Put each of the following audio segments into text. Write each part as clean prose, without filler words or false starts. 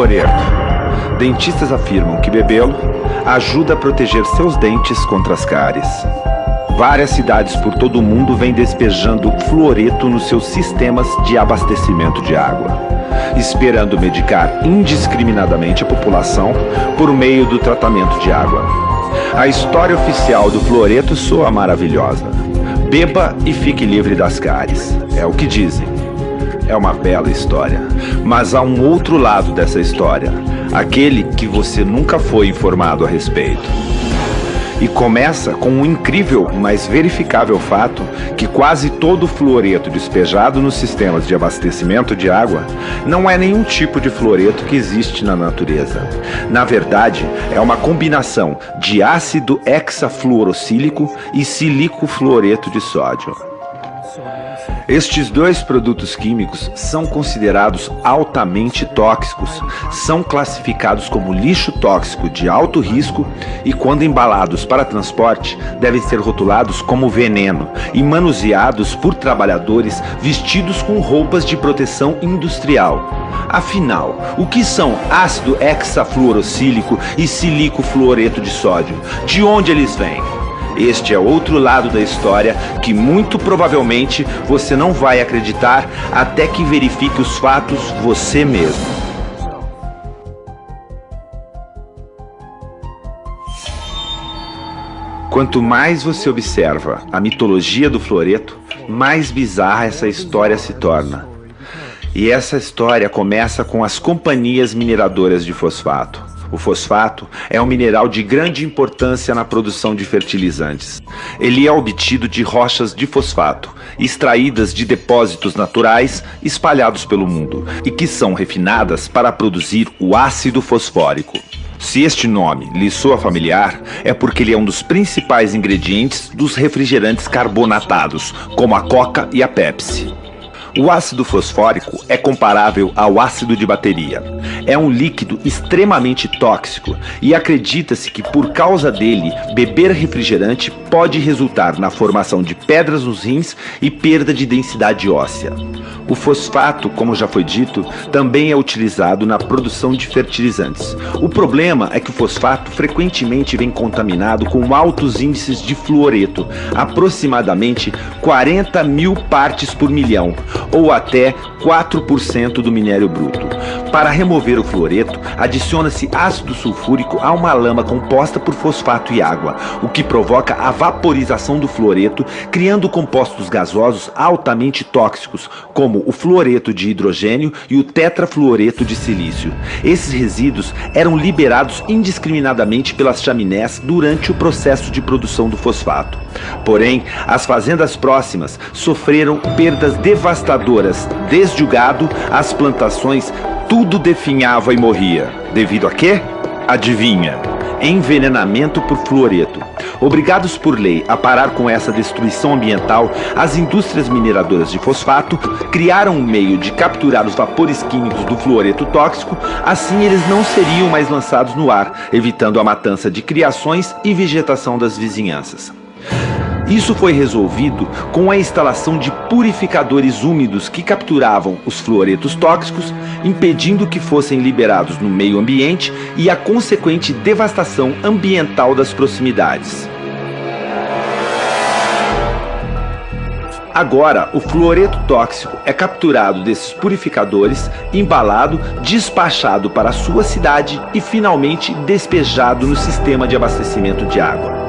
fluoreto. Dentistas afirmam que bebê-lo ajuda a proteger seus dentes contra as cáries. Várias cidades por todo o mundo vêm despejando fluoreto nos seus sistemas de abastecimento de água, esperando medicar indiscriminadamente a população por meio do tratamento de água. A história oficial do fluoreto soa maravilhosa. Beba e fique livre das cáries, é o que dizem. É uma bela história, mas há um outro lado dessa história, aquele que você nunca foi informado a respeito. E começa com um incrível, mas verificável fato que quase todo o fluoreto despejado nos sistemas de abastecimento de água não é nenhum tipo de fluoreto que existe na natureza. Na verdade, é uma combinação de ácido hexafluorosílico e silicofluoreto de sódio. Estes dois produtos químicos são considerados altamente tóxicos, são classificados como lixo tóxico de alto risco e, quando embalados para transporte, devem ser rotulados como veneno e manuseados por trabalhadores vestidos com roupas de proteção industrial. Afinal, o que são ácido hexafluorosílico e silicofluoreto de sódio? De onde eles vêm? Este é outro lado da história que muito provavelmente você não vai acreditar até que verifique os fatos você mesmo. Quanto mais você observa a mitologia do fluoreto, mais bizarra essa história se torna. E essa história começa com as companhias mineradoras de fosfato. O fosfato é um mineral de grande importância na produção de fertilizantes. Ele é obtido de rochas de fosfato, extraídas de depósitos naturais espalhados pelo mundo, e que são refinadas para produzir o ácido fosfórico. Se este nome lhe soa familiar, é porque ele é um dos principais ingredientes dos refrigerantes carbonatados, como a Coca e a Pepsi. O ácido fosfórico é comparável ao ácido de bateria. É um líquido extremamente tóxico e acredita-se que, por causa dele, beber refrigerante pode resultar na formação de pedras nos rins e perda de densidade óssea. O fosfato, como já foi dito, também é utilizado na produção de fertilizantes. O problema é que o fosfato frequentemente vem contaminado com altos índices de fluoreto, aproximadamente 40 mil partes por milhão, ou até 4% do minério bruto. Para remover o fluoreto, adiciona-se ácido sulfúrico a uma lama composta por fosfato e água, o que provoca a vaporização do fluoreto, criando compostos gasosos altamente tóxicos, como o fluoreto de hidrogênio e o tetrafluoreto de silício. Esses resíduos eram liberados indiscriminadamente pelas chaminés durante o processo de produção do fosfato. Porém, as fazendas próximas sofreram perdas devastadoras, desde o gado às plantações. Tudo definhava e morria. Devido a quê? Adivinha? Envenenamento por fluoreto. Obrigados por lei a parar com essa destruição ambiental, as indústrias mineradoras de fosfato criaram um meio de capturar os vapores químicos do fluoreto tóxico, assim eles não seriam mais lançados no ar, evitando a matança de criações e vegetação das vizinhanças. Isso foi resolvido com a instalação de purificadores úmidos que capturavam os fluoretos tóxicos, impedindo que fossem liberados no meio ambiente e a consequente devastação ambiental das proximidades. Agora, o fluoreto tóxico é capturado desses purificadores, embalado, despachado para a sua cidade e finalmente despejado no sistema de abastecimento de água.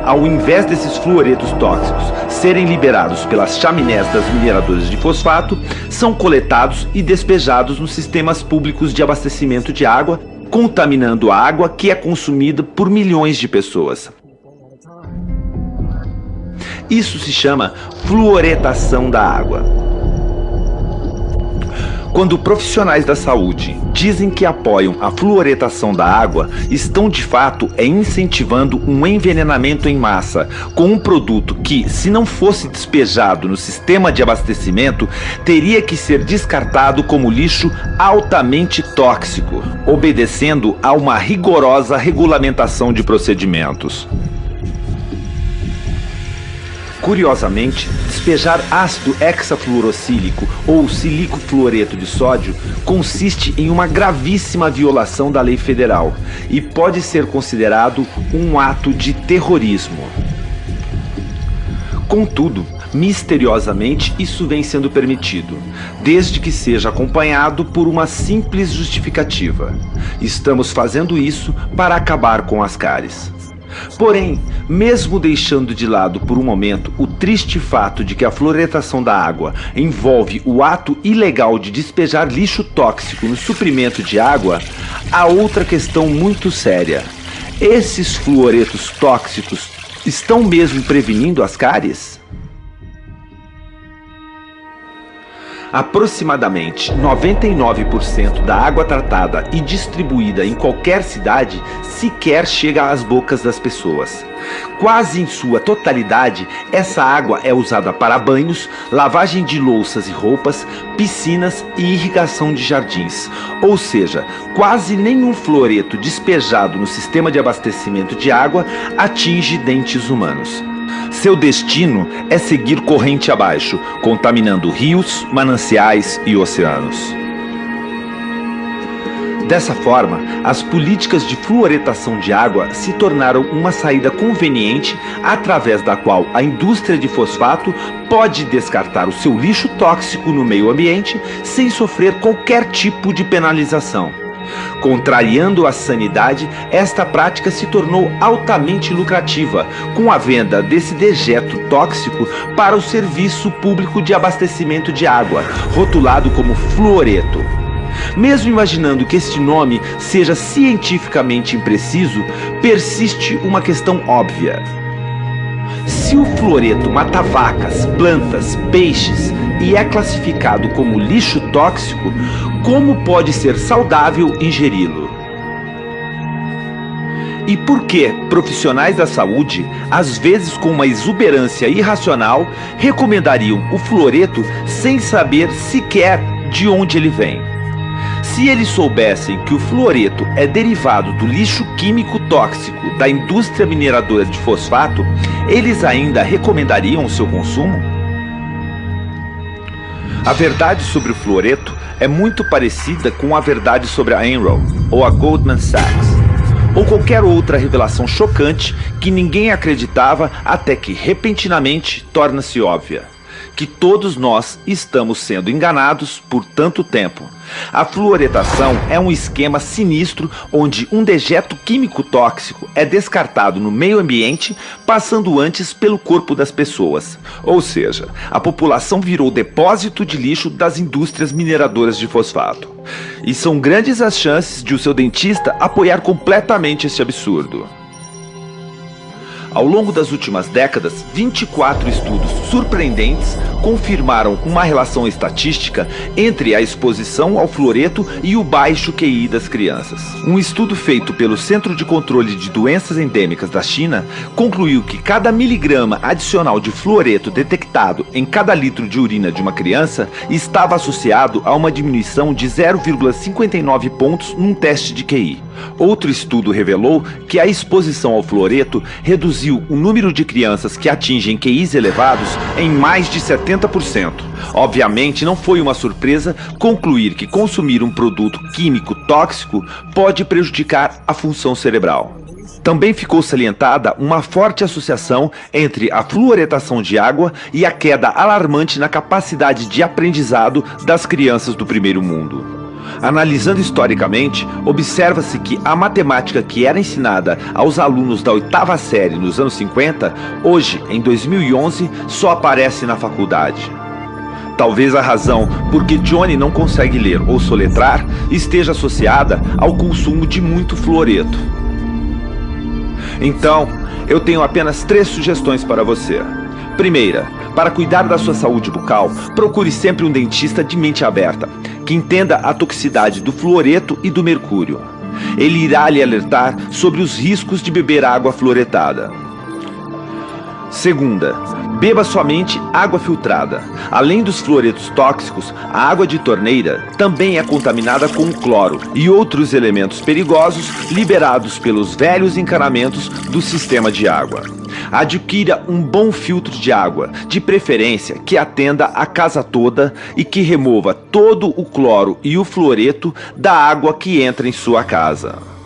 Ao invés desses fluoretos tóxicos serem liberados pelas chaminés das mineradoras de fosfato, são coletados e despejados nos sistemas públicos de abastecimento de água, contaminando a água que é consumida por milhões de pessoas. Isso se chama fluoretação da água. Quando profissionais da saúde dizem que apoiam a fluoretação da água, estão de fato incentivando um envenenamento em massa com um produto que, se não fosse despejado no sistema de abastecimento, teria que ser descartado como lixo altamente tóxico, obedecendo a uma rigorosa regulamentação de procedimentos. Curiosamente, despejar ácido hexafluorosílico ou silicofluoreto de sódio consiste em uma gravíssima violação da lei federal e pode ser considerado um ato de terrorismo. Contudo, misteriosamente, isso vem sendo permitido, desde que seja acompanhado por uma simples justificativa. Estamos fazendo isso para acabar com as cáries. Porém, mesmo deixando de lado por um momento o triste fato de que a fluoretação da água envolve o ato ilegal de despejar lixo tóxico no suprimento de água, há outra questão muito séria. Esses fluoretos tóxicos estão mesmo prevenindo as cáries? Aproximadamente 99% da água tratada e distribuída em qualquer cidade sequer chega às bocas das pessoas. Quase em sua totalidade, essa água é usada para banhos, lavagem de louças e roupas, piscinas e irrigação de jardins. Ou seja, quase nenhum fluoreto despejado no sistema de abastecimento de água atinge dentes humanos. Seu destino é seguir corrente abaixo, contaminando rios, mananciais e oceanos. Dessa forma, as políticas de fluoretação de água se tornaram uma saída conveniente através da qual a indústria de fosfato pode descartar o seu lixo tóxico no meio ambiente sem sofrer qualquer tipo de penalização. Contrariando a sanidade, esta prática se tornou altamente lucrativa, com a venda desse dejeto tóxico para o Serviço Público de Abastecimento de Água, rotulado como fluoreto. Mesmo imaginando que este nome seja cientificamente impreciso, persiste uma questão óbvia. Se o fluoreto mata vacas, plantas, peixes e é classificado como lixo tóxico, como pode ser saudável ingeri-lo? E por que profissionais da saúde, às vezes com uma exuberância irracional, recomendariam o fluoreto sem saber sequer de onde ele vem? Se eles soubessem que o fluoreto é derivado do lixo químico tóxico da indústria mineradora de fosfato, eles ainda recomendariam o seu consumo? A verdade sobre o fluoreto é muito parecida com a verdade sobre a Enron ou a Goldman Sachs, ou qualquer outra revelação chocante que ninguém acreditava até que repentinamente torna-se óbvia. Que todos nós estamos sendo enganados por tanto tempo. A fluoretação é um esquema sinistro onde um dejeto químico tóxico é descartado no meio ambiente, passando antes pelo corpo das pessoas. Ou seja, a população virou depósito de lixo das indústrias mineradoras de fosfato. E são grandes as chances de o seu dentista apoiar completamente este absurdo. Ao longo das últimas décadas, 24 estudos surpreendentes confirmaram uma relação estatística entre a exposição ao fluoreto e o baixo QI das crianças. Um estudo feito pelo Centro de Controle de Doenças Endêmicas da China concluiu que cada miligrama adicional de fluoreto detectado em cada litro de urina de uma criança estava associado a uma diminuição de 0,59 pontos num teste de QI. Outro estudo revelou que a exposição ao fluoreto reduziu o número de crianças que atingem QIs elevados em mais de 70%. Obviamente, não foi uma surpresa concluir que consumir um produto químico tóxico pode prejudicar a função cerebral. Também ficou salientada uma forte associação entre a fluoretação de água e a queda alarmante na capacidade de aprendizado das crianças do primeiro mundo. Analisando historicamente, observa-se que a matemática que era ensinada aos alunos da 8ª série nos anos 50, hoje, em 2011, só aparece na faculdade. Talvez a razão por que Johnny não consegue ler ou soletrar esteja associada ao consumo de muito fluoreto. Então, eu tenho apenas 3 sugestões para você. Primeira, para cuidar da sua saúde bucal, procure sempre um dentista de mente aberta, que entenda a toxicidade do fluoreto e do mercúrio. Ele irá lhe alertar sobre os riscos de beber água fluoretada. Segunda, beba somente água filtrada. Além dos fluoretos tóxicos, a água de torneira também é contaminada com cloro e outros elementos perigosos liberados pelos velhos encanamentos do sistema de água. Adquira um bom filtro de água, de preferência que atenda a casa toda e que remova todo o cloro e o fluoreto da água que entra em sua casa.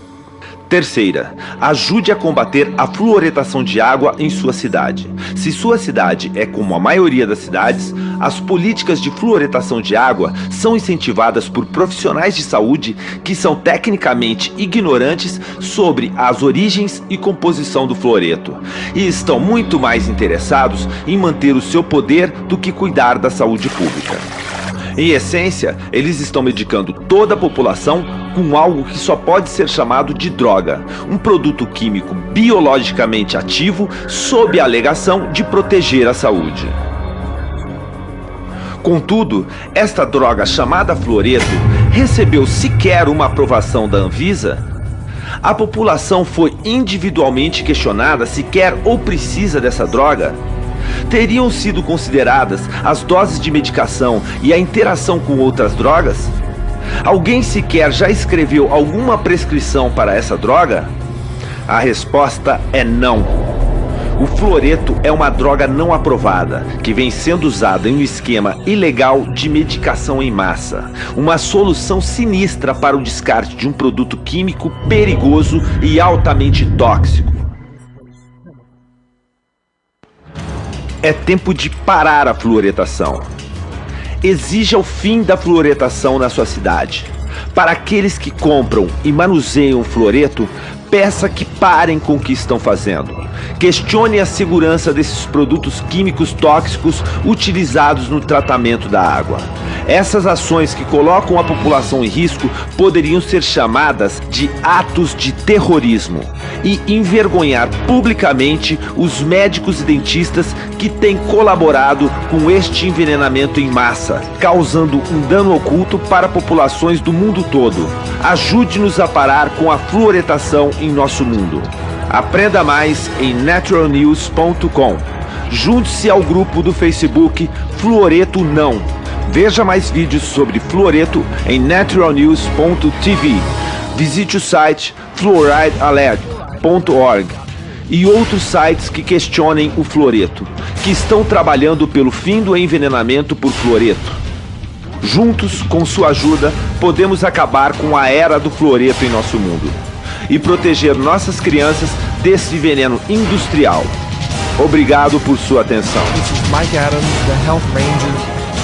Terceira, ajude a combater a fluoretação de água em sua cidade. Se sua cidade é como a maioria das cidades, as políticas de fluoretação de água são incentivadas por profissionais de saúde que são tecnicamente ignorantes sobre as origens e composição do fluoreto e estão muito mais interessados em manter o seu poder do que cuidar da saúde pública. Em essência, eles estão medicando toda a população com algo que só pode ser chamado de droga, um produto químico biologicamente ativo sob a alegação de proteger a saúde. Contudo, esta droga chamada fluoreto recebeu sequer uma aprovação da Anvisa? A população foi individualmente questionada se quer ou precisa dessa droga? Teriam sido consideradas as doses de medicação e a interação com outras drogas? Alguém sequer já escreveu alguma prescrição para essa droga? A resposta é não. O fluoreto é uma droga não aprovada, que vem sendo usada em um esquema ilegal de medicação em massa. Uma solução sinistra para o descarte de um produto químico perigoso e altamente tóxico. É tempo de parar a fluoretação. Exija o fim da fluoretação na sua cidade. Para aqueles que compram e manuseiam fluoreto, peça que parem com o que estão fazendo. Questione a segurança desses produtos químicos tóxicos utilizados no tratamento da água. Essas ações que colocam a população em risco poderiam ser chamadas de atos de terrorismo e envergonhar publicamente os médicos e dentistas que têm colaborado com este envenenamento em massa, causando um dano oculto para populações do mundo todo. Ajude-nos a parar com a fluoretação em nosso mundo. Aprenda mais em naturalnews.com. Junte-se ao grupo do Facebook Fluoreto Não. Veja mais vídeos sobre fluoreto em naturalnews.tv. Visite o site fluoridealert.org e outros sites que questionem o fluoreto, que estão trabalhando pelo fim do envenenamento por fluoreto. Juntos, com sua ajuda, podemos acabar com a era do fluoreto em nosso mundo e proteger nossas crianças desse veneno industrial. Obrigado por sua atenção. This is Mike Adams, the Health Ranger,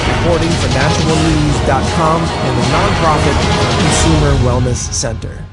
reporting for naturalnews.com and the nonprofit Consumer Wellness Center.